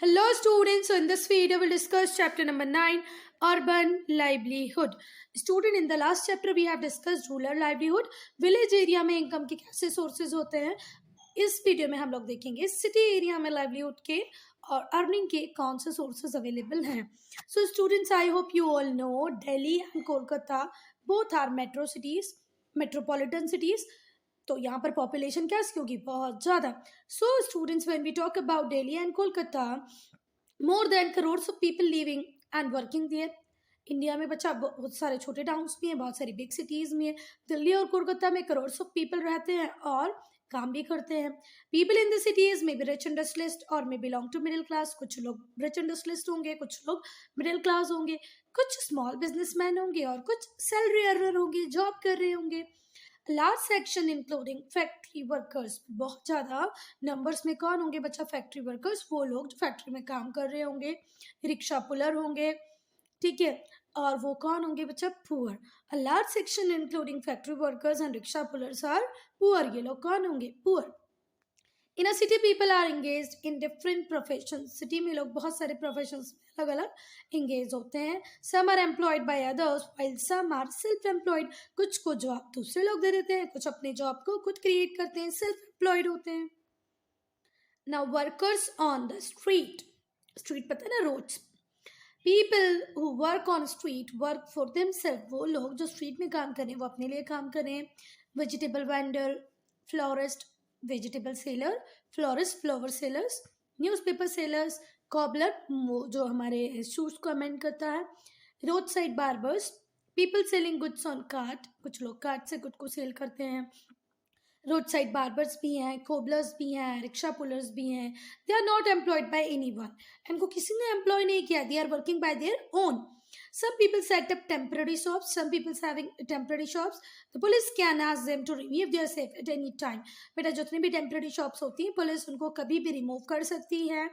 Hello students, so in this video we'll discuss chapter number 9, urban livelihood. Student, in the last chapter we have discussed rural livelihood, village area में income के कैसे sources होते हैं. इस video में हम लोग देखेंगे सिटी एरिया में livelihood के और अर्निंग के कौन से सोर्सेज अवेलेबल हैं. So students, I hope you all know Delhi and Kolkata both are metro cities, metropolitan cities. तो यहाँ पर पॉपुलेशन क्या होगी, बहुत ज़्यादा. So students, when we talk about Delhi and Kolkata, more than crores of people living and working there. India में बच्चा बहुत सारे छोटे टाउन्स भी हैं, बहुत सारी बिग सिटीज़ भी हैं. दिल्ली और कोलकाता में करोड्स ऑफ पीपल रहते हैं और काम भी करते हैं. पीपल इन द सिटीज में बी रिच इंडस्ट्रियलिस्ट और मे बिलोंग टू मिडिल क्लास. कुछ लोग रिच इंडस्ट्रियलिस्ट होंगे, कुछ लोग मिडिल क्लास होंगे, कुछ स्मॉल बिजनेसमैन होंगे और कुछ सैलरी अर्नर होंगे, जॉब कर रहे होंगे. Large section including factory workers. बहुत ज़्यादा नंबर्स में कौन होंगे बच्चा? फैक्ट्री वर्कर्स, वो लोग जो फैक्ट्री में काम कर रहे होंगे. रिक्शा पुलर होंगे, ठीक है. और वो कौन होंगे बच्चा? Poor. A large section including factory workers and rickshaw pullers are poor. ये लोग कौन होंगे? Poor. In a city people are engaged in different profession. City में लोग बहुत सारे प्रोफेशंस में अलग अलग एंगेज होते हैं. Some are employed by others while some are self employed. कुछ को जॉब दूसरे लोग दे देते हैं, कुछ अपने जॉब को खुद क्रिएट करते हैं, सेल्फ एम्प्लॉयड होते हैं. Now workers on the street. Street पता है ना, roads. People who work on street work for themselves. वो लोग जो स्ट्रीट में काम करें वो अपने लिए काम करें. Vegetable vendor, florist, vegetable seller, florist, flower sellers, newspaper sellers, cobbler जो हमारे शूज़ को अमेंड करता है, road side barbers, people selling goods on cart. कुछ लोग कार्ट से गुड को सेल करते हैं. रोड साइड बार्बर्स भी हैं, कोबलर्स भी हैं, रिक्शा पुलर्स भी हैं. They are not employed by anyone. इनको किसी ने एम्प्लॉय नहीं किया. They are working by their own. Some people set up temporary shops. Some people having temporary shops. The police can ask them to remove their safe at any time. बेटा जितनी भी temporary shops होती हैं, police उनको कभी भी remove कर सकती है.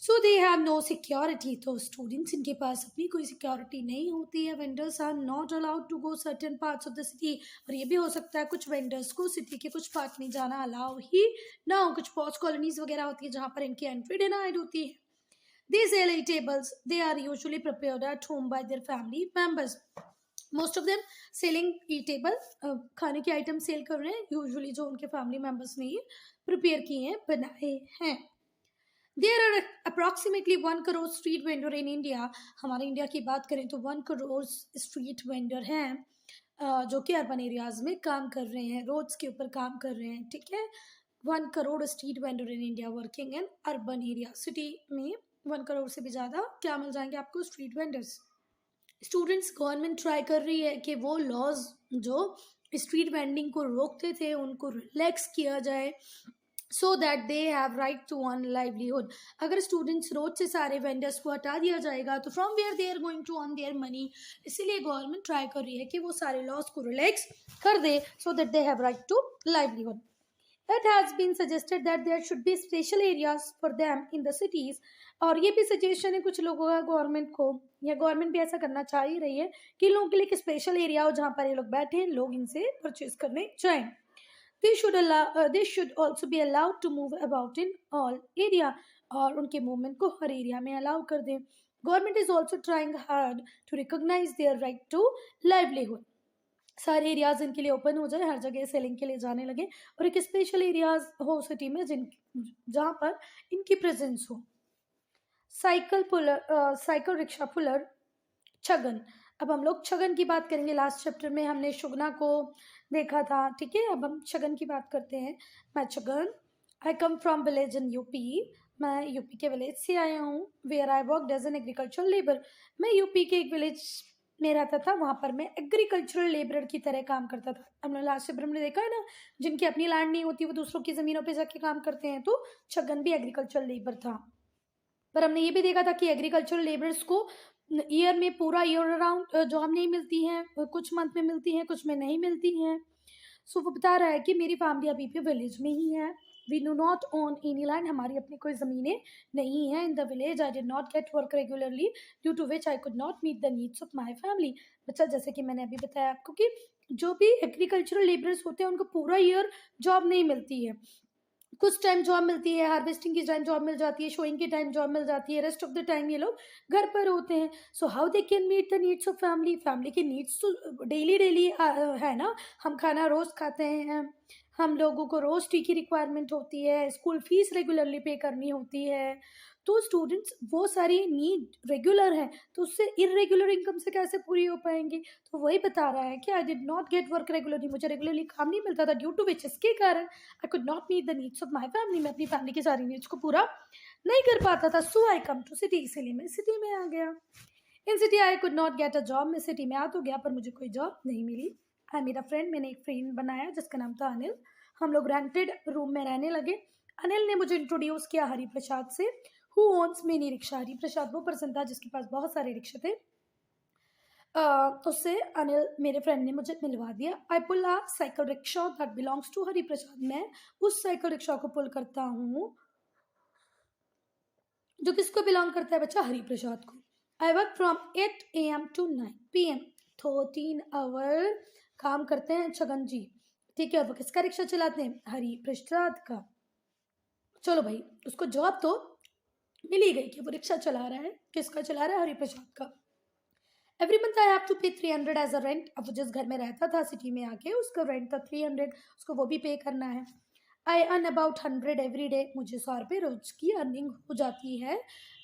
So they have no security. तो स्टूडेंट्स, इनके पास अपनी कोई सिक्योरिटी नहीं होती है. Vendors are not allowed to go certain parts of the city. और ये भी हो सकता है कुछ वेंडर्स को सिटी के कुछ पार्ट में जाना अलाउ ही ना हो. कुछ पॉच कॉलोनीज वगैरह होती है जहाँ पर इनकी एंट्री डिनाइड होती है. These sell eatables. They are usually prepared at home by their family members. Most of them selling eatable, खाने के आइटम सेल कर रहे हैं, यूजुअली जो उनके फैमिली मेम्बर्स ने ये प्रिपेयर किए हैं, बनाए हैं. There are approximately 1 crore street vendor in India. हमारे इंडिया की बात करें तो 1 crore स्ट्रीट वेंडर हैं जो कि अर्बन एरियाज में काम कर रहे हैं, रोड्स के ऊपर काम कर रहे हैं, ठीक है. 1 crore street vendor in India working in urban area. City में 1 करोड़ से भी ज़्यादा क्या मिल जाएंगे आपको? Street vendors. Students, government try कर रही है कि वो लॉज जो स्ट्रीट वेंडिंग को रोकते थे उनको रिलैक्स किया जाए, so that they have right to earn livelihood. अगर स्टूडेंट्स रोड से सारे वेंडर्स को हटा दिया जाएगा तो from where they are going to earn their money. इसीलिए गवर्नमेंट ट्राई कर रही है कि वो सारे लॉज को रिलैक्स कर दे, so that they have right to livelihood. It has been suggested that there should be special areas for them in the cities. और ये भी सजेशन है कुछ लोगों का गवर्नमेंट को, या गवर्नमेंट भी ऐसा करना चाह ही रही है कि लोगों के लिए एक स्पेशल एरिया हो जहाँ पर ये लोग बैठे, लोग इनसे परचेज करने जाएं. They should also be allowed to move about in all area. और उनके मूवमेंट को हर एरिया में अलाउ कर दें. Government is also trying hard to recognise their right to livelihood. सारे एरियाज इनके लिए ओपन हो जाए, हर जगह सेलिंग के लिए जाने लगे और एक स्पेशल एरियाज हो सिटी में जहाँ पर इनकी प्रेजेंस हो. Cycle rickshaw puller, Chhagan. अब हम लोग छगन की बात करेंगे. लास्ट चैप्टर में हमने शुगना को देखा था, ठीक है. अब हम छगन की बात करते हैं. मैं Chhagan, I come from village in UP. मैं यूपी के विलेज से आया हूँ. Where I work as an agricultural labour. मैं यूपी के एक विलेज में रहता था, वहाँ पर मैं एग्रीकल्चरल लेबर की तरह काम करता था. हमने लास्ट चैप्टर में देखा है ना, जिनकी अपनी लैंड नहीं होती वो दूसरों की ज़मीनों पे जाके काम करते हैं, तो छगन भी एग्रीकल्चरल लेबर था. पर हमने ये भी देखा था कि एग्रीकल्चरल लेबर्स को ईयर में पूरा ईयर अराउंड जॉब नहीं मिलती हैं, कुछ मंथ में मिलती हैं, कुछ में नहीं मिलती हैं. सो वो बता रहा है कि मेरी फैमिली अभी भी विलेज में ही है. We do not own any land. हमारी अपनी कोई ज़मीनें नहीं हैं in the village. I did not get work regularly due to which I could not meet the needs of my family. बच्चा, जैसे कि मैंने अभी बताया आपको कि जो भी एग्रीकल्चरल लेबरर्स होते हैं उनको पूरा ईयर जॉब नहीं मिलती है, कुछ टाइम जॉब मिलती है, हार्वेस्टिंग की टाइम जॉब मिल जाती है, शोइंग की टाइम जॉब मिल जाती है, रेस्ट ऑफ द टाइम ये लोग घर पर होते हैं. So how they can meet the needs of family. Family की नीड्स तो डेली डेली है ना. हम खाना रोज खाते हैं, हम लोगों को रोज टी की रिक्वायरमेंट होती है, स्कूल फीस रेगुलरली पे करनी होती है. तो स्टूडेंट्स वो सारी नीड रेगुलर हैं, तो उससे इरेगुलर इनकम से कैसे पूरी हो पाएंगी. तो वही बता रहा है कि I did not get work regularly, मुझे रेगुलरली काम नहीं मिलता था, ड्यू टू विच इसके कारण I could not meet the needs of my family. मैं अपनी फैमिली की सारी नीड्स को पूरा नहीं कर पाता था. सो आई कम टू सिटी, इसीलिए मैं सिटी में आ गया. इन city I could not get a job. मैं सिटी में आ तो गया पर मुझे कोई जॉब नहीं मिली. आई मेरा फ्रेंड, मैंने एक फ्रेंड बनाया जिसका नाम था अनिल. हम लोग रेंटेड रूम में रहने लगे. अनिल ने मुझे इंट्रोड्यूस किया हरि प्रसाद से, who owns mini rickshaw. Hari Prasad वो पर्सन था जिसके पास बहुत सारे रिक्शे थे. उससे अनिल मेरे फ्रेंड ने मुझे मिलवा दिया. I pull a cycle rickshaw that belongs to Hari Prasad. मैं उस साइकिल रिक्शा को पुल करता हूँ जो किसको बिलोंग करता है बच्चा, हरि प्रसाद को. I work from 8 AM to 9 PM. 13 hour काम करते हैं छगन जी, ठीक है. और वो किसका रिक्शा चलाते हैं, हरि प्रसाद का. चलो भाई, उसको जॉब तो मिल ही गई कि वो रिक्शा चला रहा है. किसका चला रहा है, हरि प्रसाद का. Every month I have to pay 300 as a rent. अब वो जिस घर में रहता था सिटी में आके, उसका रेंट था 300, उसको वो भी पे करना है. I earn about 100 every day. मुझे 100 रुपये रोज की अर्निंग हो जाती है.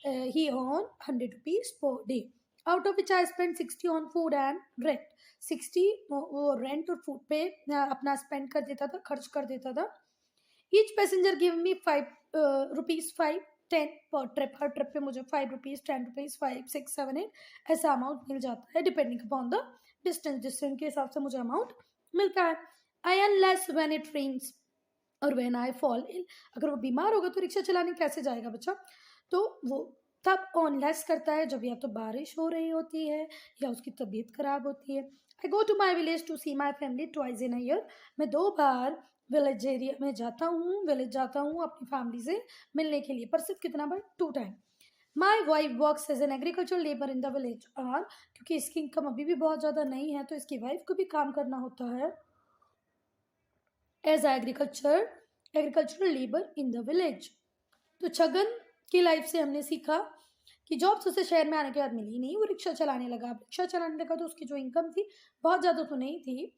He on 100 rupees per day, out of which I spend 60 on food and rent. 60 वो रेंट और फूड पे अपना स्पेंड कर देता था, खर्च कर देता था. Each passenger give me 5 rupees 5 10 पर ट्रिप. हर ट्रिप पे मुझे 5 रुपीज 10 रुपीज 5 6 7 8 ऐसा अमाउंट मिल जाता है, डिपेंडिंग अपॉन द डिस्टेंस के हिसाब से मुझे अमाउंट मिलता है. I earn less when it rains और व्हेन आई फॉल इल. अगर वो बीमार होगा तो रिक्शा चलाने कैसे जाएगा बच्चा. तो वो तब ऑन लेस करता है जब या तो बारिश हो रही होती है या उसकी तबीयत खराब होती है. I go to my village to see my family twice in a year. मैं 2 बार विलेज एरिया में जाता हूँ, विलेज जाता हूँ अपनी फैमिली से मिलने के लिए, पर सिर्फ कितना बार, 2 time. My wife works as an agriculture labour in the village. और क्योंकि इसकी इनकम अभी भी बहुत ज़्यादा नहीं है तो इसकी वाइफ को भी काम करना होता है as agricultural labour in the village. तो छगन की लाइफ से हमने सीखा कि जॉब्स उसे शहर में आने के बाद मिली नहीं, वो रिक्शा चलाने लगा. रिक्शा चलाने लगा तो उसकी जो इनकम थी बहुत ज़्यादा तो नहीं थी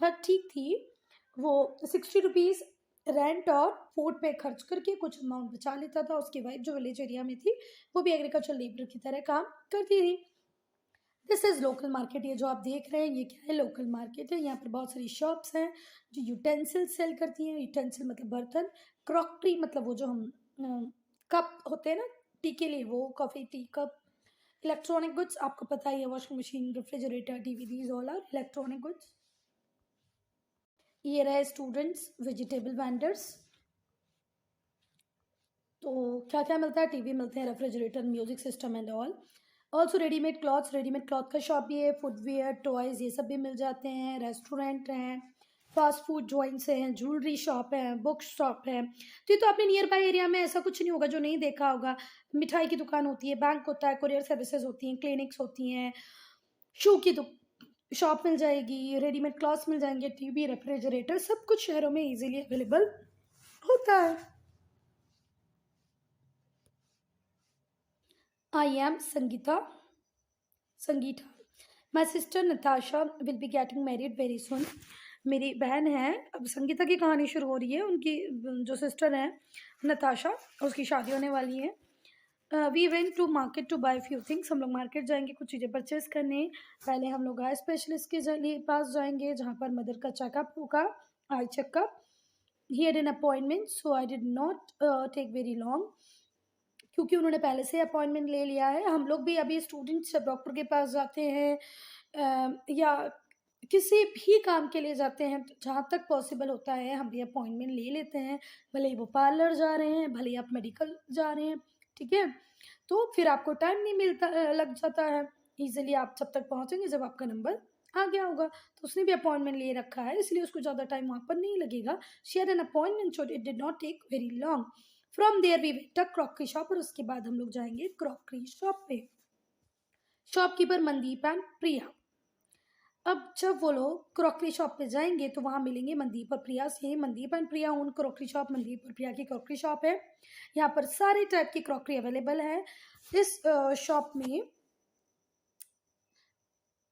पर ठीक थी. वो 60 रुपीज़ रेंट और फूड पे खर्च करके कुछ अमाउंट बचा लेता था. उसकी वाइफ जो विलेज एरिया में थी वो भी एग्रीकल्चर लेबर की तरह काम करती थी. This is local market. ये जो आप देख रहे हैं ये क्या है, लोकल मार्केट है. यहाँ पर बहुत सारी शॉप्स हैं जो यूटेंसिल सेल करती हैं. यूटेंसिल मतलब बर्तन, क्रॉकरी मतलब वो जो हम कप होते हैं ना टी के लिए, वो coffee tea cup. Electronic goods आपको पता ही है, washing machine, refrigerator, TV, these all are electronic goods. ये रहे स्टूडेंट्स वेजिटेबल वेंडर्स. तो क्या क्या मिलता है, टीवी मिलते हैं, refrigerator, music system and all. Also readymade clothes, readymade cloth का शॉप भी है. फुटवेयर, टॉयज़, ये सब भी मिल जाते हैं. रेस्टोरेंट हैं, फास्ट फूड जॉइंट्स हैं, ज्वेलरी शॉप है, बुक शॉप है. तो आपने नियर बाय एरिया में ऐसा कुछ नहीं होगा जो नहीं देखा होगा. मिठाई की दुकान होती है, बैंक होता है, कुरियर सर्विसेज होती हैं, क्लिनिक्स होती हैं, शू की शॉप मिल जाएगी, रेडीमेड क्लॉथ्स मिल जाएंगे, टीवी, रेफ्रिजरेटर, सब कुछ शहरों में इजीली अवेलेबल होता है. I am Sangeeta. My sister Natasha will be getting married very soon. मेरी बहन है, अब संगीता की कहानी शुरू हो रही है. उनकी जो सिस्टर है नताशा, उसकी शादी होने वाली है. We went to market to buy few things. हम लोग मार्केट जाएंगे कुछ चीज़ें परचेज करने. पहले हम लोग आई स्पेशलिस्ट के पास जाएंगे जहाँ पर मदर का चेकअप होगा, eye checkup. He had an appointment so I did not take very long, क्योंकि उन्होंने पहले से अपॉइंटमेंट ले लिया है. हम लोग भी अभी स्टूडेंट्स जब डॉक्टर के पास जाते हैं या किसी भी काम के लिए जाते हैं तो जहाँ तक पॉसिबल होता है हम भी अपॉइंटमेंट ले लेते हैं. भले ही वो पार्लर जा रहे हैं, भले ही आप मेडिकल जा रहे हैं, ठीक है. तो फिर आपको टाइम नहीं मिलता, लग जाता है ईजिली. आप जब तक पहुँचेंगे जब आपका नंबर आ गया होगा. तो उसने भी अपॉइंटमेंट ले रखा है इसलिए उसको ज़्यादा टाइम वहाँ पर नहीं लगेगा. She had an appointment so it did not take very long. From there we went a crockery shop. और उसके बाद हम लोग जाएंगे क्रॉकरी शॉप पे. Shopkeeper Mandeep and Priya. अब जब वो लोग क्रॉकरी शॉप पे जाएंगे तो वहाँ मिलेंगे मनदीप और प्रिया से। Mandeep and Priya own crockery shop. Mandeep और प्रिया की क्रॉकरी शॉप है। यहाँ पर सारे टाइप की क्रॉकरी अवेलेबल है। इस शॉप में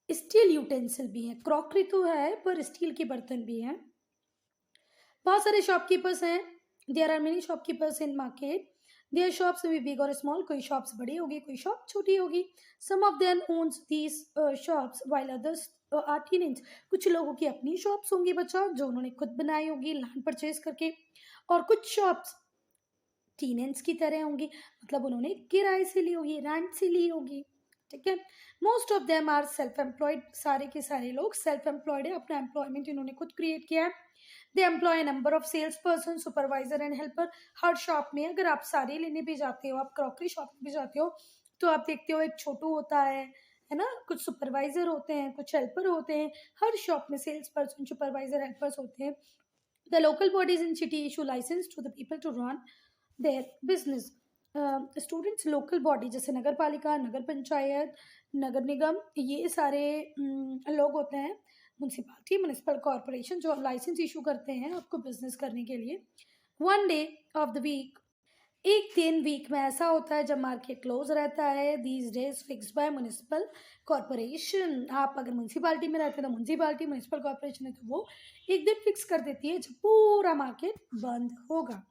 स्टील यूटेंसिल भी है। क्रॉकरी तो है पर स्टील के बर्तन भी हैं। बहुत सारे शॉपकीपर्स हैं। There are many shopkeepers in market. There shops में बिग और स्मॉल। कोई शॉप्स बड़ी होगी, कोई शॉप छोटी होगी। Some of them owns these shops while others are teenage. कुछ लोगों की अपनी शॉप्स होंगी बच्चा, जो उन्होंने खुद बनाई होगी लैंड परचेज करके। और कुछ शॉप्स टीनेंट्स की तरह होंगी, मतलब उन्होंने किराए से ली होगी, रेंट से ली होगी। ठीक है। Most of them are self employed. सारे के सारे लोग सेल्फ एम्प्लॉयड है। अपना एम्प्लॉयमेंट इन्होंने खुद क्रिएट किया है। They employ number of sales person, supervisor and helper. हर शॉप में अगर आप साड़ी लेने भी जाते हो, आप क्रॉकरी शॉप में भी जाते हो, तो आप देखते हो एक छोटू होता है ना, कुछ सुपरवाइजर होते हैं, कुछ हेल्पर होते हैं। हर शॉप में सेल्स पर्सन, सुपरवाइजर, हेल्पर्स होते हैं। The local bodies in city issue licence to the people to run their business. Students, local body जैसे नगर पालिका, नगर पंचायत, नगर निगम, ये सारे लोग होते हैं। म्यूनसिपालिटी, म्यूनिसिपल कॉरपोरेशन, जो लाइसेंस इशू करते हैं आपको बिजनेस करने के लिए। One day of the week, एक दिन वीक में ऐसा होता है जब मार्केट क्लोज रहता है। These days fixed by municipal corporation. आप अगर म्यूनसिपालिटी में रहते हैं तो म्यूनसिपालिटी, म्यूनिसिपल कॉरपोरेशन है तो वो एक दिन फिक्स कर देती है जब पूरा मार्केट बंद होगा।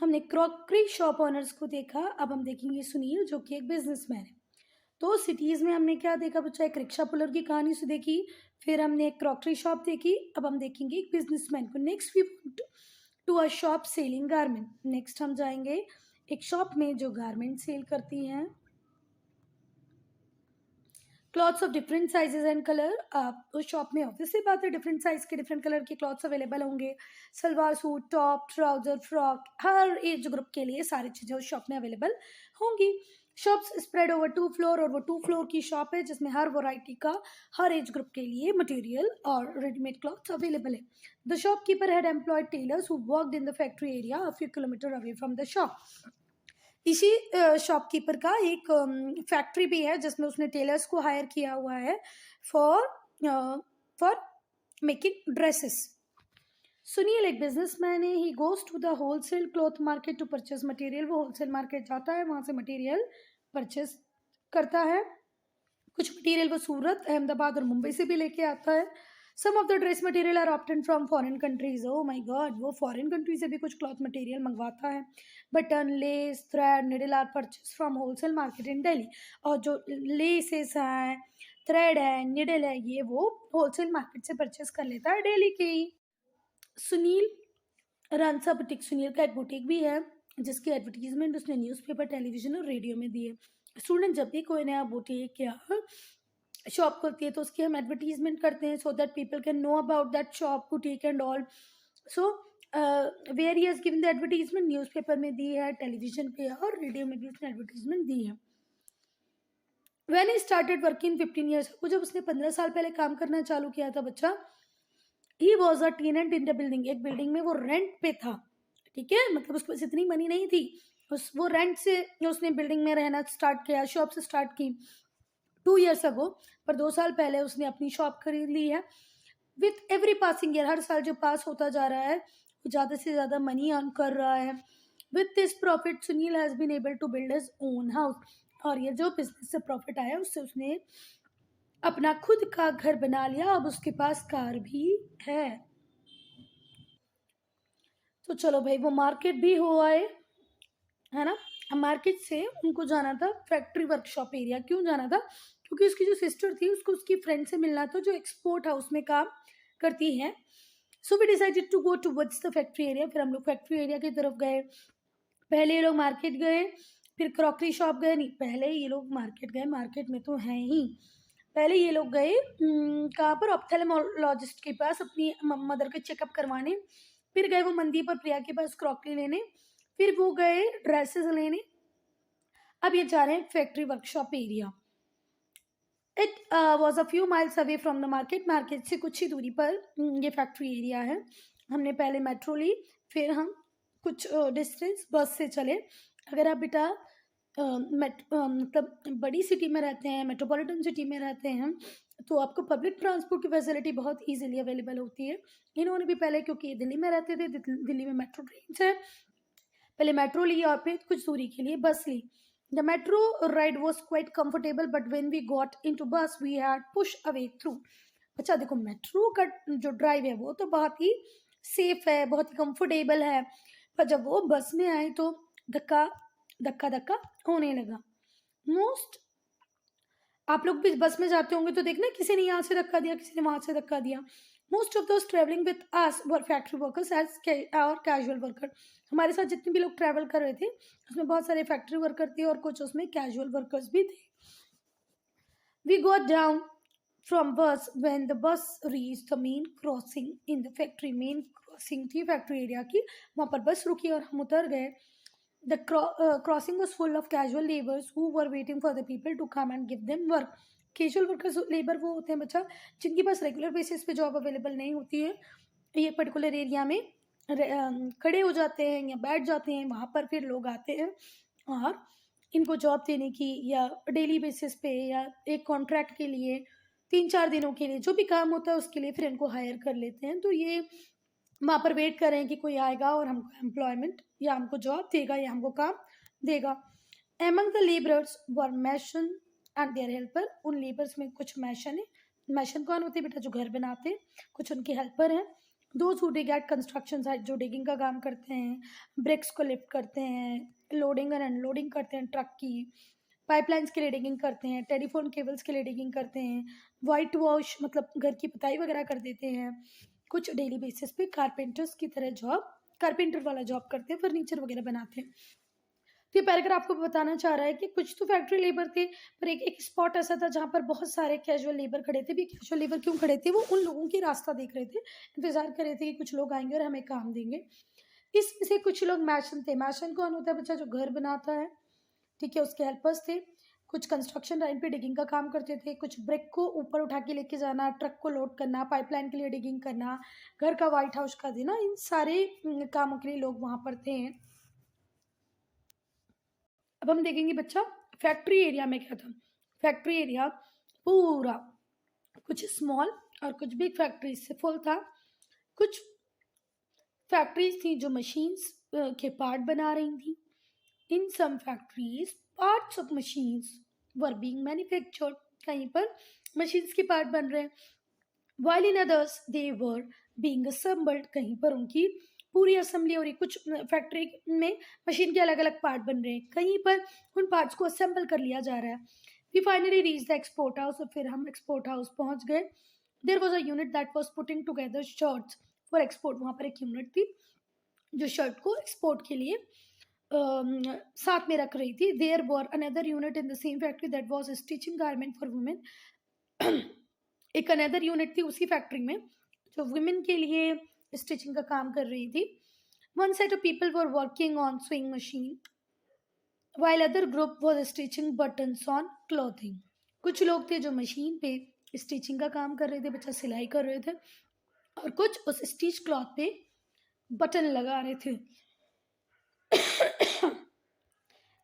हमने क्रॉकरी शॉप ओनर्स को देखा, अब हम देखेंगे सुनील, जो कि एक बिजनेसमैन है। तो सिटीज़ में हमने क्या देखा बच्चा, एक रिक्शा पुलर की कहानी से देखी, फिर हमने एक क्रॉकरी शॉप देखी, अब हम देखेंगे एक बिजनेसमैन को। Next we to a shop selling garment. Next हम जाएंगे एक शॉप में जो गारमेंट सेल करती हैं। Clothes of different sizes and colour. आप उस शॉप में ऑब्वियसली बात है डिफरेंट साइज के, डिफरेंट कलर के क्लॉथ्स अवेलेबल होंगे। Salwar suit, top, trouser, frock, हर एज ग्रुप के लिए सारी चीज़ें उस शॉप में अवेलेबल होंगी। शॉप्स स्प्रेड ओवर 2 फ्लोर, और वो 2 फ्लोर की शॉप है जिसमें हर वैरायटी का, हर एज ग्रुप के लिए मटेरियल और रेडीमेड क्लॉथ्स अवेलेबल है। The shopkeeper had employed tailors who worked in the factory area a few kilometre away from the shop. इसी शॉपकीपर का एक फैक्ट्री भी है जिसमें उसने टेलर्स को हायर किया हुआ है for for making dresses. Sunil एक बिजनेसमैन है। He goes to the wholesale cloth market to purchase material. वो होलसेल मार्केट जाता है, वहाँ से मटेरियल परचेज करता है। कुछ मटेरियल वो सूरत, अहमदाबाद और मुंबई से भी लेके आता है। Some of the dress material are obtain from foreign countries. Oh my God, वो फॉरेन कंट्री से भी कुछ क्लॉथ मटेरियल मंगवाता है। Button, lace, thread, needle are purchase from wholesale market in Delhi. और जो लेसेस हैं, थ्रेड है, निडल है, ये वो होलसेल मार्केट से परचेज कर लेता है दिल्ली के ही। सुनील रनसा बुटीक। सुनील का एक बुटीक भी है जिसकी एडवर्टीजमेंट उसने न्यूज़पेपर, टेलीविजन और रेडियो में दी है। स्टूडेंट, जब भी कोई नया बुटीक या शॉप खोलती है तो उसकी हम एडवर्टीजमेंट करते हैं so that people can know about that shop, boutique and all. So where he has given the advertisement, newspaper में दी है, टेलीविजन पे और रेडियो में भी उसने एडवर्टीजमेंट दी है। When he started working 15 years, वो जब उसने 15 साल पहले काम करना चालू किया था बच्चा, he was a tenant in the building. एक बिल्डिंग में वो रेंट पे था। ठीक है, मतलब उसके पास इतनी मनी नहीं थी, वो रेंट से उसने बिल्डिंग में रहना स्टार्ट किया, शॉप से स्टार्ट की 2 ईयर्स अगो। पर 2 साल पहले उसने अपनी शॉप खरीद ली है। विथ एवरी पासिंग ईयर, हर साल जो पास होता जा रहा है वो ज़्यादा से ज़्यादा मनी अर्न कर रहा है। With this profit Sunil has been able to build his own house. और ये जो बिजनेस से प्रॉफिट आया उससे उसने अपना खुद का घर बना लिया। अब उसके पास कार भी है। तो चलो भाई, वो मार्केट भी हो आए, है ना। मार्केट से उनको जाना था फैक्ट्री वर्कशॉप एरिया। क्यों जाना था? क्योंकि उसकी जो सिस्टर थी उसको उसकी फ्रेंड से मिलना था जो एक्सपोर्ट हाउस में काम करती है। So we decided to go towards the factory area. फिर हम लोग फैक्ट्री एरिया की तरफ गए। पहले ये लोग मार्केट गए, फिर क्रॉकरी शॉप गए। नहीं, पहले ये लोग मार्केट गए, मार्केट में तो हैं ही। पहले ये लोग गए कहाँ पर, ऑप्थेल्मोलॉजिस्ट के पास अपनी मदर का चेकअप करवाने। फिर गए वो मनदीप और प्रिया के पास क्रॉकरी लेने। फिर वो गए ड्रेसेस लेने। अब ये जा रहे हैं factory workshop area. It was a few miles away from the market. Market से कुछ ही दूरी पर ये फैक्ट्री एरिया है। हमने पहले मेट्रो ली, फिर हम कुछ डिस्टेंस बस से चले। अगर आप बेटा मतलब बड़ी सिटी में रहते हैं, मेट्रोपॉलिटन सिटी में रहते हैं, तो आपको पब्लिक ट्रांसपोर्ट की फैसिलिटी बहुत ईजिली अवेलेबल होती है। इन्होंने भी पहले, क्योंकि दिल्ली में रहते थे, दिल्ली में मेट्रो ट्रेन है, पहले मेट्रो ली और फिर कुछ दूरी के लिए बस ली। The metro ride was quite comfortable but when we got into bus we had push away through. अच्छा देखो, मेट्रो का जो ड्राइव है वो तो बहुत ही सेफ है, बहुत ही कंफर्टेबल है, पर जब वो बस में आए तो धक्का धक्का धक्का होने लगा। मोस्ट, आप लोग भी बस में जाते होंगे तो देखना, किसी ने यहाँ से धक्का दिया, किसी ने वहां से धक्का दिया। Most of those travelling with us were factory workers as और कैजुअल वर्कर। हमारे साथ जितने भी लोग ट्रैवल कर रहे थे उसमें बहुत सारे फैक्ट्री वर्कर थे और कुछ उसमें कैजुअल वर्कर्स भी थे। We got down from bus when the bus reached the main crossing in the factory। main crossing थी फैक्ट्री एरिया की, वहाँ पर बस रुकी और हम उतर गए। The crossing was full of casual laborers who were waiting for the people to come and give them work। Casual workers labour वो होते हैं बच्चा जिनके पास रेगुलर बेसिस पे जॉब अवेलेबल नहीं होती है, ये पर्टिकुलर एरिया में खड़े हो जाते हैं या बैठ जाते हैं, वहाँ पर फिर लोग आते हैं और इनको जॉब देने की या डेली बेसिस पे या एक कॉन्ट्रैक्ट के लिए 3-4 दिनों के लिए जो भी काम होता है उसके लिए फिर इनको हायर कर लेते हैं। तो ये वहाँ पर वेट कर रहे हैं कि कोई आएगा और हमको एम्प्लॉयमेंट या हमको जॉब देगा या हमको काम देगा। Among the labourers were mason and their helper. उन लेबर्स में कुछ मैशन है। मैशन कौन होते हैं बेटा? जो घर बनाते हैं। कुछ उनके हेल्पर हैं। Those who dig at construction site, जो डिगिंग का काम करते हैं, ब्रिक्स को लिफ्ट करते हैं, लोडिंग और अनलोडिंग करते हैं ट्रक की, पाइपलाइंस के लिए डिगिंग करते हैं, टेलीफोन केबल्स के लिए डिगिंग करते हैं, वाइट वॉश मतलब घर की पुताई वगैरह कर देते हैं। कुछ डेली बेसिस पे कारपेंटर्स की तरह जॉब, कारपेंटर वाला जॉब करते हैं, फर्नीचर वगैरह बनाते हैं। तो ये पैराग्राफ आपको बताना चाह रहा है कि कुछ तो फैक्ट्री लेबर थे, पर एक स्पॉट ऐसा था जहाँ पर बहुत सारे कैजुअल लेबर खड़े थे। भी कैजुअल लेबर क्यों खड़े थे? वो उन लोगों की रास्ता देख रहे थे, इंतजार कर रहे थे कि कुछ लोग आएंगे और हमें काम देंगे। इसमें से कुछ लोग मैशन थे। मैशन कौन होता है बच्चा? जो घर बनाता है, ठीक है, उसके हेल्पर्स थे। कुछ कंस्ट्रक्शन लाइन पे डिगिंग का काम करते थे, कुछ ब्रिक को ऊपर उठा के लेके जाना, ट्रक को लोड करना, पाइपलाइन के लिए डिगिंग करना, घर का व्हाइट हाउस का देना, इन सारे कामों के लिए लोग वहाँ पर थे। अब हम देखेंगे बच्चा फैक्ट्री एरिया में क्या था। फैक्ट्री एरिया पूरा कुछ स्मॉल और कुछ बिग फैक्ट्रीज से फुल था। कुछ फैक्ट्रीज थी जो मशीन्स के पार्ट बना रही थी। In some factories parts of machines were being manufactured. कहीं पर मशीन्स के पार्ट बन रहे हैं। While in others they were being assembled. कहीं पर उनकी पूरी असेंबली हो रही। कुछ फैक्ट्री में मशीन के अलग अलग पार्ट बन रहे हैं, कहीं पर उन पार्ट्स को असेंबल कर लिया जा रहा है। We finally reach the export house. और फिर हम एक्सपोर्ट हाउस पहुंच गए। There was a unit that was putting together shirts for export. वहाँ पर एक यूनिट थी जो शर्ट को एक्सपोर्ट के लिए साथ में रख रही थी। There were another unit in the same factory that was stitching garment for women. एक अनदर यूनिट थी उसी फैक्ट्री में जो वुमेन के लिए स्टिचिंग का काम कर रही थी। One set of people were working on swing machine while other group was stitching buttons on clothing। कुछ लोग थे जो मशीन पे स्टिचिंग का काम कर रहे थे, बच्चा सिलाई कर रहे थे, और कुछ उस स्टिच क्लॉथ पे बटन लगा रहे थे।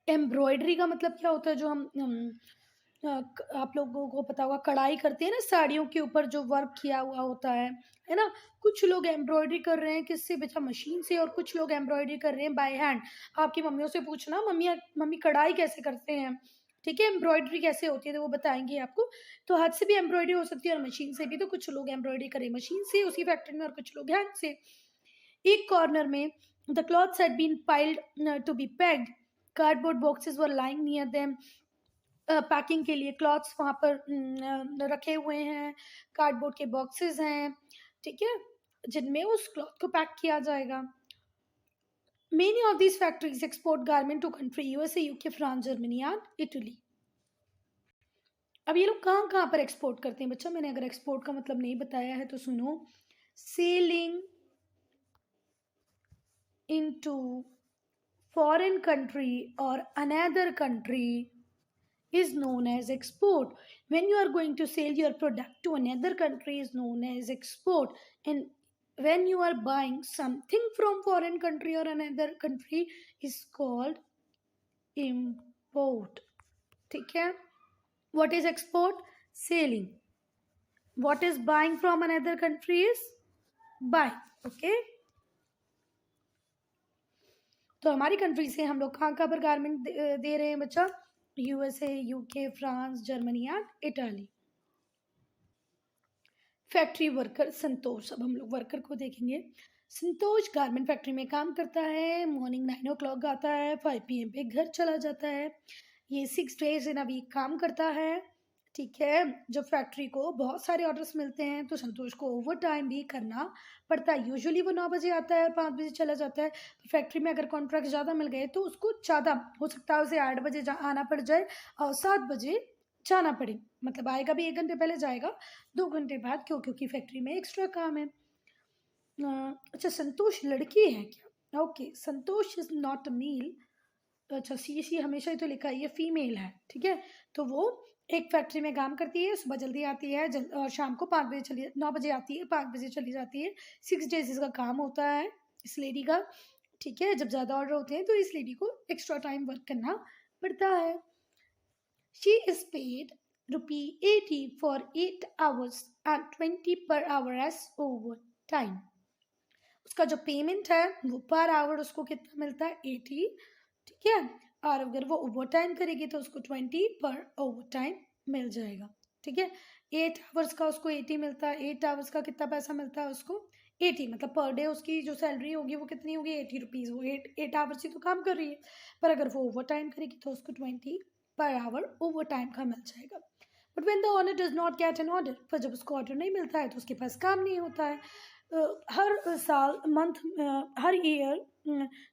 एम्ब्रॉयडरी का मतलब क्या होता है? जो हम आप लोगों को पता होगा, कढ़ाई करते हैं ना साड़ियों के ऊपर, जो वर्क किया हुआ होता है ना। कुछ लोग एम्ब्रॉयडरी कर रहे हैं किससे बच्चा? मशीन से। और कुछ लोग एम्ब्रॉयडरी कर रहे हैं बाय हैंड। आपकी मम्मियों से पूछना, मम्मी कढ़ाई कैसे करते हैं, ठीक है, एम्ब्रॉयडरी कैसे होती है, तो वो बताएंगे आपको। तो हाथ से भी एम्ब्रॉयडरी हो सकती है और मशीन से भी। तो कुछ लोग एम्ब्रॉयडरी करें मशीन से उसी फैक्ट्री में और कुछ लोग हैंड से। एक कॉर्नर में the clothes had been piled to be packed. Cardboard boxes were lying near them. Packing के लिए क्लॉथ्स वहाँ पर रखे हुए हैं। कार्डबोर्ड के बॉक्सेस हैं, ठीक है, जिनमें उस क्लॉथ को पैक किया जाएगा। Many of these factories export garment to country USA, UK, France, Germany and Italy. अब ये लोग कहाँ कहाँ पर एक्सपोर्ट करते हैं बच्चा? मैंने अगर एक्सपोर्ट का मतलब नहीं बताया है तो सुनो। सेलिंग इनटू फॉरेन कंट्री और another country is known as export. When you are going to sell your product to another country is known as export. And when you are buying something from foreign country or another country is called import. Export, ठीक है। What is export? Selling. What is buying from another country? Is buying, okay. तो हमारी country से हम लोग कहाँ कहाँ पर गारमेंट दे रहे हैं बच्चा? USA, UK, France, Germany and Italy. Factory worker Santosh, अब हम लोग वर्कर को देखेंगे। संतोष गारमेंट फैक्ट्री में काम करता है। मॉर्निंग 9 o'clock आता है, 5 PM पे घर चला जाता है। ये 6 days इन अ वीक काम करता है, ठीक है। जब फैक्ट्री को बहुत सारे ऑर्डर्स मिलते हैं तो संतोष को ओवर टाइम भी करना पड़ता है। यूजुअली वो 9 बजे आता है और 5 बजे चला जाता है। तो फैक्ट्री में अगर कॉन्ट्रैक्ट ज़्यादा मिल गए तो उसको ज़्यादा हो सकता है, उसे 8 बजे आना पड़ जाए और 7 बजे जाना पड़े। मतलब आएगा भी 1 घंटे पहले, जाएगा 2 घंटे बाद। क्यों? क्योंकि फैक्ट्री में एक्स्ट्रा काम है। अच्छा, संतोष लड़की है क्या? Okay, Santosh is not a male. अच्छा, सी हमेशा ही तो लिखा है, ये फीमेल है, ठीक है। तो वो एक फैक्ट्री में काम करती है, सुबह जल्दी आती है और शाम को 5 बजे 9 बजे आती है, 5 बजे चली जाती है। 6 days इसका काम होता है इस लेडी का, ठीक है। जब ज़्यादा ऑर्डर होते हैं तो इस लेडी को एक्स्ट्रा टाइम वर्क करना पड़ता है। She is paid ₹80 for 8 hours and 20 per hour as overtime। उसका जो पेमेंट है वो पर आवर उसको कितना मिलता है? 80, ठीक है। और अगर वो ओवर टाइम करेगी तो उसको 20 पर ओवर टाइम मिल जाएगा, ठीक है। 8 आवर्स का उसको 80 मिलता है। 8 आवर्स का कितना पैसा मिलता है उसको? 80, मतलब पर डे उसकी जो सैलरी होगी वो कितनी होगी? 80 रुपीज़। वो 8 आवर्स ही तो काम कर रही है, पर अगर वो ओवर टाइम करेगी तो उसको 20 पर आवर ओवर टाइम का मिल जाएगा। But when the owner does not get an order, पर जब उसको ऑर्डर नहीं मिलता है तो उसके पास काम नहीं होता है। हर साल हर ईयर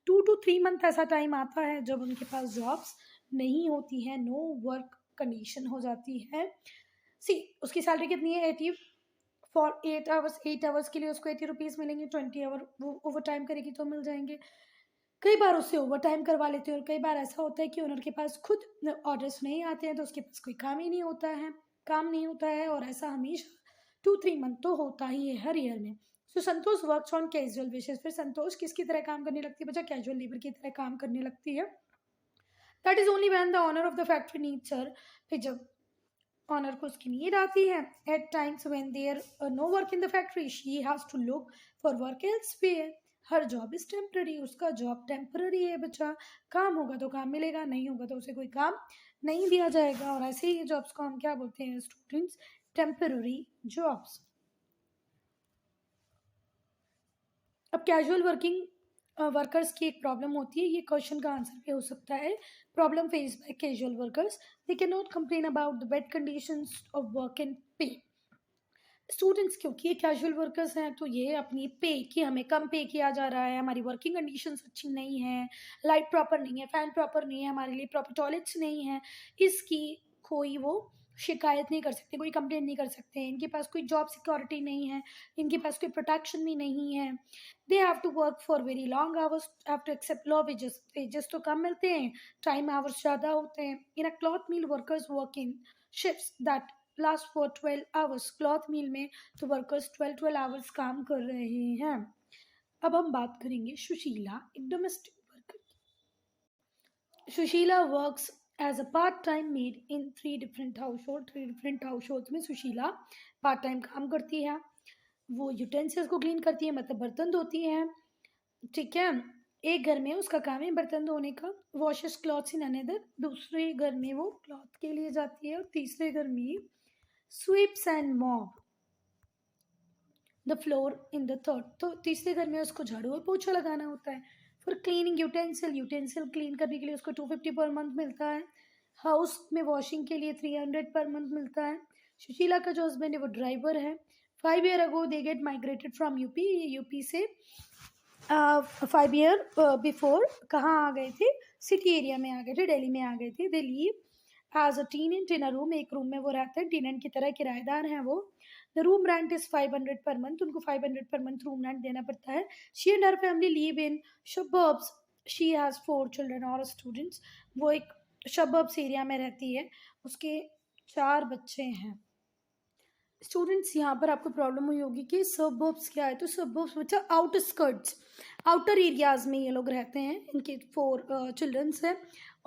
2 to 3 मंथ ऐसा टाइम आता है जब उनके पास जॉब्स नहीं होती हैं, नो वर्क कंडीशन हो जाती है। सी उसकी सैलरी कितनी है? 80 फॉर 8 आवर्स। 8 आवर्स के लिए उसको 80 रुपीज़ मिलेंगे। 20 आवर वो ओवर टाइम करेगी तो मिल जाएंगे। कई बार उससे ओवर टाइम करवा लेते हैं और कई बार ऐसा होता है कि ओनर के पास खुद ऑर्डर्स नहीं आते हैं तो उसके पास कोई काम ही नहीं होता है, काम नहीं होता है। और ऐसा हमेशा 2-3 मंथ तो होता ही है हर ईयर में। सो संतोष वर्क्स ऑन कैजुअल बेसिस। फिर संतोष किसकी तरह काम करने लगती है बच्चा? कैजुअल लेबर की तरह काम करने लगती है। That is only when the owner of the factory needs her. फिर जब ऑनर को उसकी नीड आती है, at times when there no work in the factory she has to look for work elsewhere. Her job is temporary. उसका job temporary है बच्चा। काम होगा तो काम मिलेगा, नहीं होगा तो उसे कोई काम नहीं दिया जाएगा। और ऐसे ही जॉब्स को हम क्या बोलते हैं स्टूडेंट्स? Temporary jobs. अब कैजुअल वर्किंग वर्कर्स की एक प्रॉब्लम होती है, ये क्वेश्चन का आंसर भी हो सकता है। Problem face by casual workers, they can not complain about the bed conditions of work and पे। स्टूडेंट्स क्योंकि ये कैजुअल वर्कर्स हैं तो ये अपनी पे कि हमें कम पे किया जा रहा है, हमारी वर्किंग कंडीशंस अच्छी नहीं है, लाइट प्रॉपर नहीं है, फैन प्रॉपर नहीं है, हमारे लिए प्रॉपर टॉयलेट्स नहीं है, इसकी कोई वो शिकायत नहीं कर सकते, कोई कंप्लेन नहीं कर सकते। इनके पास कोई जॉब सिक्योरिटी नहीं है, इनके पास कोई प्रोटेक्शन भी नहीं है। They have to work for very long hours, have to accept low wages. Wages तो कम मिलते हैं, टाइम आवर्स ज़्यादा होते हैं। In a cloth mill workers work in shifts that last for 12 hours. Cloth mill में तो वर्कर्स 12 आवर्स काम कर रहे हैं। अब हम बात करेंगे सुशीला, एक domestic worker. Sushila works as a part time maid in 3 different household. 3 different household में सुशीला पार्ट टाइम काम करती है। वो यूटेंसिल्स को क्लीन करती है, मतलब बर्तन धोती है, ठीक है। एक घर में उसका काम है बर्तन धोने का। वॉशेस क्लॉथ्स इन अनदर, दूसरे घर में वो क्लॉथ के लिए जाती है। और तीसरे घर में sweeps and mop the floor in the third, तो तीसरे घर में उसको झाड़ू और पोछा लगाना होता है। For cleaning utensil, utensil clean करने के लिए उसको 250 पर मंथ मिलता है। हाउस में वॉशिंग के लिए 300 पर मंथ मिलता है। सुशीला का जो हस्बैंड है वो ड्राइवर है। 5 year ago they get migrated from UP. UP से 5 year बिफोर कहाँ आ गए थे? सिटी एरिया में आ गए थे, दिल्ली में आ गए थे। They live as a tenant in a room, एक रूम में वो रहते हैं, टेनेंट की तरह किराएदार हैं वो। The room rent is 500 per month, उनको 500 पर मंथ रूम रेंट देना पड़ता है। She and her family live in suburbs. She has 4 children और स्टूडेंट्स। वो एक शबर्ब्स एरिया में रहती है, उसके 4 बच्चे हैं। स्टूडेंट्स यहाँ पर आपको प्रॉब्लम हुई होगी कि सबर्ब्स क्या है, तो सबर्ब्स बच्चा आउटस्कर्ट्स। आउटर एरियाज में ये लोग रहते हैं, इनके 4 चिल्ड्रंस हैं।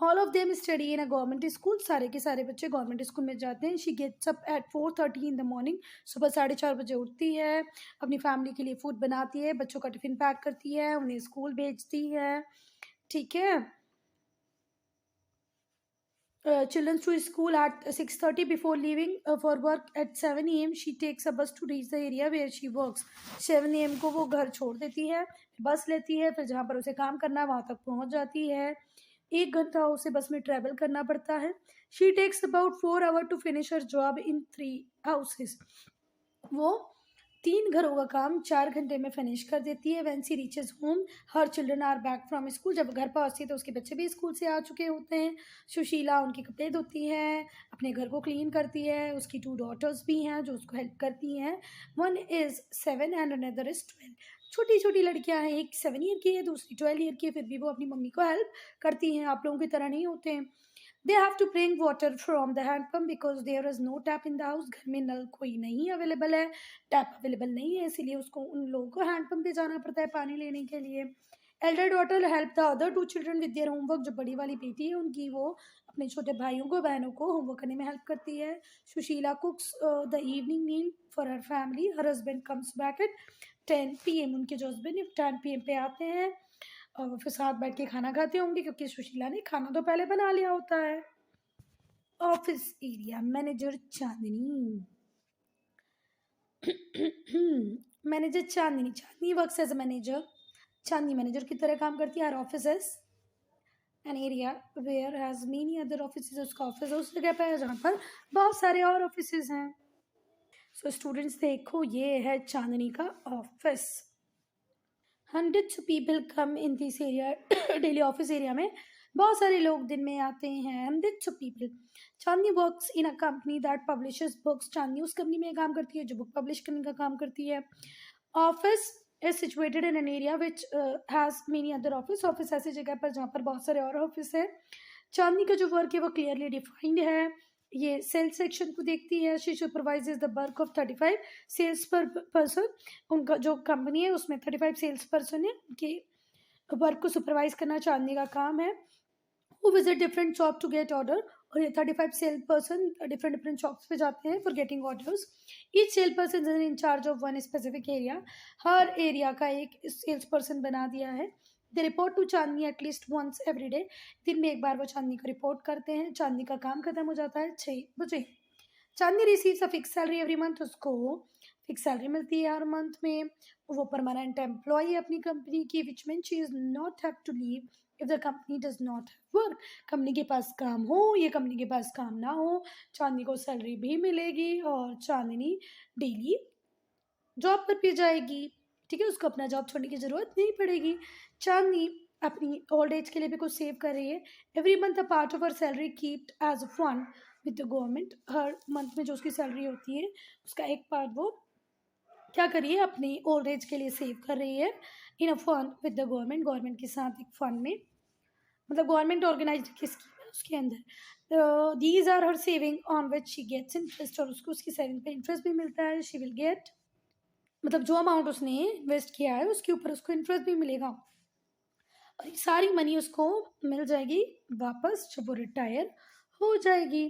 All of them study in a government school, सारे के सारे बच्चे गवर्नमेंट स्कूल में जाते हैं। She gets up at 4:30 in the morning, सुबह 4:30 बजे उठती है, अपनी फैमिली के लिए फूड बनाती है, बच्चों का टिफिन पैक करती है, उन्हें स्कूल भेजती है, ठीक है। Children to school at 6:30 before leaving for work at 7 a.m. She takes a bus to reach the area where she works. 7 a.m. को वो घर छोड़ देती है, बस लेती है, फिर जहाँ पर उसे काम करना है वहाँ तक पहुँच जाती है। 1 घंटा उसे बस में ट्रैवल करना पड़ता है। She takes about 4 hours to finish her job in 3 houses. वो 3 घरों का काम 4 घंटे में फिनिश कर देती है। When she reaches home her children are back from school, जब घर पहुंचती है तो उसके बच्चे भी स्कूल से आ चुके होते हैं। सुशीला उनके कपड़े धोती है, अपने घर को क्लीन करती है, उसकी 2 डॉटर्स भी हैं जो उसको हेल्प करती हैं। 1 is 7 and another is 12. छोटी छोटी लड़कियां हैं, एक 7 ईयर की है, दूसरी 12 ईयर की है, फिर भी वो अपनी मम्मी को हेल्प करती हैं। आप लोगों की तरह नहीं होते हैं। They have to bring water from the hand pump because there is no tap in the house. घर में नल कोई नहीं अवेलेबल है, टैप अवेलेबल नहीं है, इसीलिए उसको उन लोगों को हैंड पंप पे जाना पड़ता है पानी लेने के लिए। Elder daughter help the other 2 children with their homework, जो बड़ी वाली बेटी है उनकी, वो अपने छोटे भाइयों को बहनों को होमवर्क करने में हेल्प करती है। Sushila cooks the evening meal for her family. Her husband comes back at 10 PM। उनके जो हस्बैंड 10 PM पे आते हैं और वो फिर साथ बैठ के खाना खाते होंगे, क्योंकि सुशीला ने खाना तो पहले बना लिया होता है। Office area manager Chandni. Manager Chandni, Chandni works as a manager. Chandni manager की तरह काम करती है। Her office is an area where has many other offices. उसका ऑफिस उस जगह पर है जहाँ पर बहुत सारे और ऑफिसेज हैं। सो स्टूडेंट्स देखो, ये है चांदनी का office. Hundreds of people come in this area. Daily office area में बहुत सारे लोग दिन में आते हैं। Hundreds of people. Chandni works in a company that publishes books. Chandni उस कंपनी में काम करती है जो बुक पब्लिश करने का काम करती है। Office is situated in an area which has many other office. Office ऐसी जगह पर जहाँ पर बहुत सारे और ऑफिस है। चांदनी का जो वर्क है वो क्लियरली डिफाइंड है। ये सेल्स सेक्शन को देखती है। She supervises the work of 35 sales per person. उनका जो कंपनी है उसमें 35 सेल्स पर्सन है, उनके वर्क को सुपरवाइज करना चांदनी का काम है। वो visit different shop to get order. और ये 35 sale person different different shops पे जाते हैं for getting orders. Each sale person is in charge of one specific area. हर एरिया का एक सेल्स पर्सन बना दिया है। They report to Chandni at least once every day. दिन में एक बार वो चांदनी को रिपोर्ट करते हैं। चांदनी का काम खत्म हो जाता है 6 बजे। Chandni receives a fix salary every month. उसको फिक्स सैलरी मिलती है हर मंथ में। वो परमानेंट एम्प्लॉय है अपनी कंपनी की, which mean she is not have to leave if the company does not have work. Company के पास काम हो या कंपनी के पास काम ना हो, चांदनी को सैलरी भी मिलेगी और चांदनी डेली जॉब पर भी जाएगी, ठीक है। उसको अपना जॉब छोड़ने की ज़रूरत नहीं पड़ेगी। चांदनी अपनी ओल्ड एज के लिए भी कुछ सेव कर रही है। Every month a part of her salary kept as a fund with the government. हर मंथ में जो उसकी सैलरी होती है उसका एक पार्ट वो क्या कर रही है, अपनी ओल्ड एज के लिए सेव कर रही है in a fund with the government. Government के साथ एक फंड में, मतलब गवर्नमेंट ऑर्गेनाइज की स्कीम है उसके अंदर। These are her saving on which she gets interest. और उसको उसकी सेविंग पे इंटरेस्ट भी मिलता है। शी विल गेट, मतलब जो अमाउंट उसने इन्वेस्ट किया है उसके ऊपर उसको इंटरेस्ट भी मिलेगा। और ये सारी मनी उसको मिल जाएगी वापस जब वो रिटायर हो जाएगी।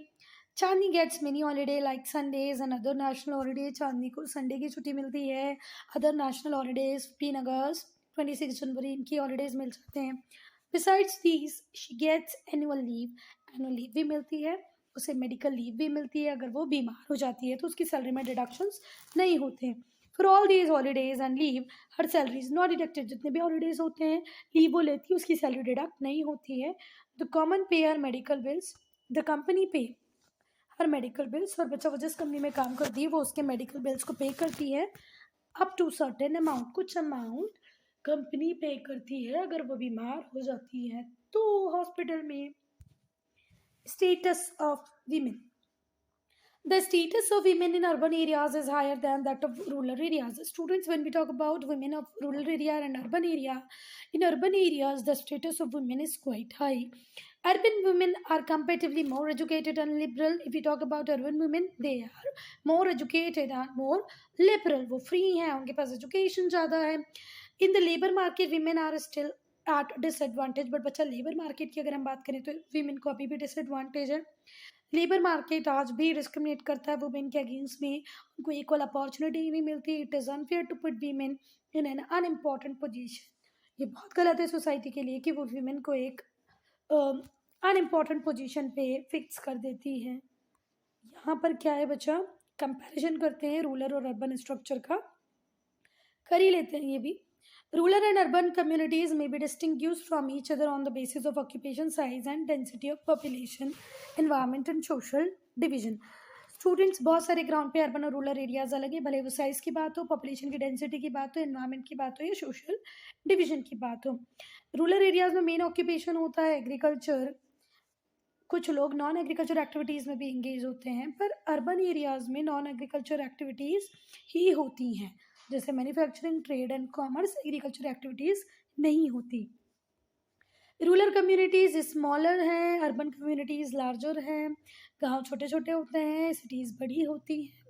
Chandni gets many holiday like Sundays and other national holiday. Chandni को संडे की छुट्टी मिलती है। अदर नेशनल हॉलीडेज 15 अगस्त 26 जनवरी इनकी हॉलीडेज मिल जाते हैं। Besides these she gets annual leave. Annual leave भी मिलती है उसे। मेडिकल लीव भी मिलती है। अगर वो बीमार हो जाती है तो उसकी सैलरी में डिडक्शंस नहीं होते। For all these holidays and leave her salary is not deducted. जितने भी हॉलीडेज होते हैं लीव वो लेती है उसकी सैलरी डिडक्ट नहीं होती है। द कॉमन पे हर मेडिकल बिल्स। द कंपनी पे हर मेडिकल बिल्स। और बच्चा वो जिस कंपनी में काम करती है वो उसके मेडिकल बिल्स को पे करती है अप टू सर्टेन अमाउंट। कुछ अमाउंट कंपनी पे करती है अगर वो बीमार हो जाती है तो हॉस्पिटल में। Status of women. The status of women in urban areas is higher than that of rural areas. Students, when we talk about women of rural area and urban area, in urban areas, the status of women is quite high. Urban women are comparatively more educated and liberal. If we talk about urban women, they are more educated and more liberal. वो free हैं, उनके पास education ज़्यादा है। In the labour market women are still at disadvantage, but बच्चा labour market की अगर हम बात करें तो वीमेन को अभी भी डिसएडवांटेज है। लेबर मार्केट आज भी डिस्क्रिमिनेट करता है वुमेन के अगेंस्ट में, उनको इक्वल अपॉर्चुनिटी नहीं मिलती। It is unfair to put women in an unimportant position. ये बहुत गलत है सोसाइटी के लिए कि वो वीमेन को एक अनइम्पॉर्टेंट पोजीशन पे फिक्स कर देती है। यहाँ पर क्या है बच्चा, कंपैरिजन करते हैं रूरल और अर्बन स्ट्रक्चर का, कर ही लेते हैं ये भी। Rural and urban communities may be distinguished from each other on the basis of occupation size and density of population, environment and social division. Students बहुत सारे ग्राउंड पे अर्बन और रूरल एरियाज अलग है, भले वो साइज की बात हो, पॉपुलेशन की डेंसिटी की बात हो, एनवायरनमेंट की बात हो या सोशल डिवीजन की बात हो। रूरल एरियाज में मेन ऑक्यूपेशन होता है एग्रीकल्चर, कुछ लोग नॉन एग्रीकल्चर एक्टिविटीज़ में भी इंगेज होते हैं, पर अर्बन एरियाज में नॉन एग्रीकल्चर एक्टिविटीज़ ही होती हैं, जैसे manufacturing, trade and commerce, agriculture activities नहीं होती। रूरल कम्युनिटीज़ स्मॉलर हैं, अर्बन कम्युनिटीज़ लार्जर हैं, गांव छोटे छोटे होते हैं, सिटीज़ बड़ी होती हैं।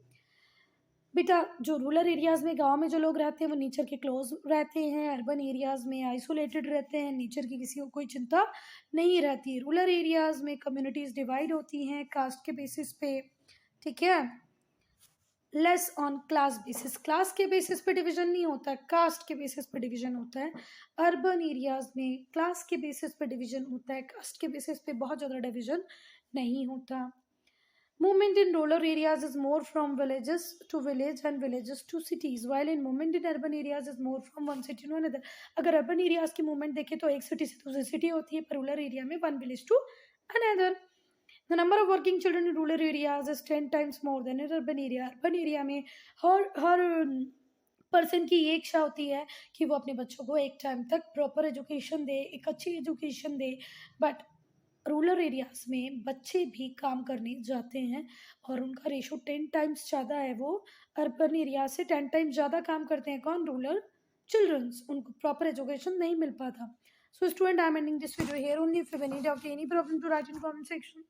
बेटा जो रूरल एरियाज़ में, गांव में जो लोग रहते हैं वो नेचर के क्लोज रहते हैं, अर्बन एरियाज़ में आइसोलेटेड रहते हैं, नेचर की किसी को कोई चिंता नहीं रहती। रूरल एरियाज़ में कम्युनिटीज़ डिवाइड होती हैं कास्ट के बेसिस पे, ठीक है, less on class basis. Class के बेसिस पे डिवीजन नहीं होता है, कास्ट के बेसिस पे डिवीजन होता है। अर्बन एरियाज़ में क्लास के बेसिस पे डिवीजन होता है, कास्ट के बेसिस पे बहुत ज़्यादा डिवीजन नहीं होता। Movement in rural areas is more from villages to village and villages to cities, while in movement in urban areas is more from one city to another. अगर urban areas की movement देखें तो एक city से दूसरी city होती है, पर रूरल एरिया में one village to another. The number of working children in rural areas is 10 times more than in urban area. Urban area में हर पर्सन की ये इच्छा होती है कि वो अपने बच्चों को एक टाइम तक प्रॉपर एजुकेशन दे, एक अच्छी education they, but rural areas में बच्चे भी काम करने जाते हैं और उनका रेशो 10 टाइम्स ज़्यादा है। वो अर्बन एरिया से 10 टाइम्स ज़्यादा काम करते हैं। कौन? Rural childrens. उनको प्रॉपर एजुकेशन नहीं मिल पाता। So student, I am ending this video here only. If you have any doubt, any problem, to write in comment section.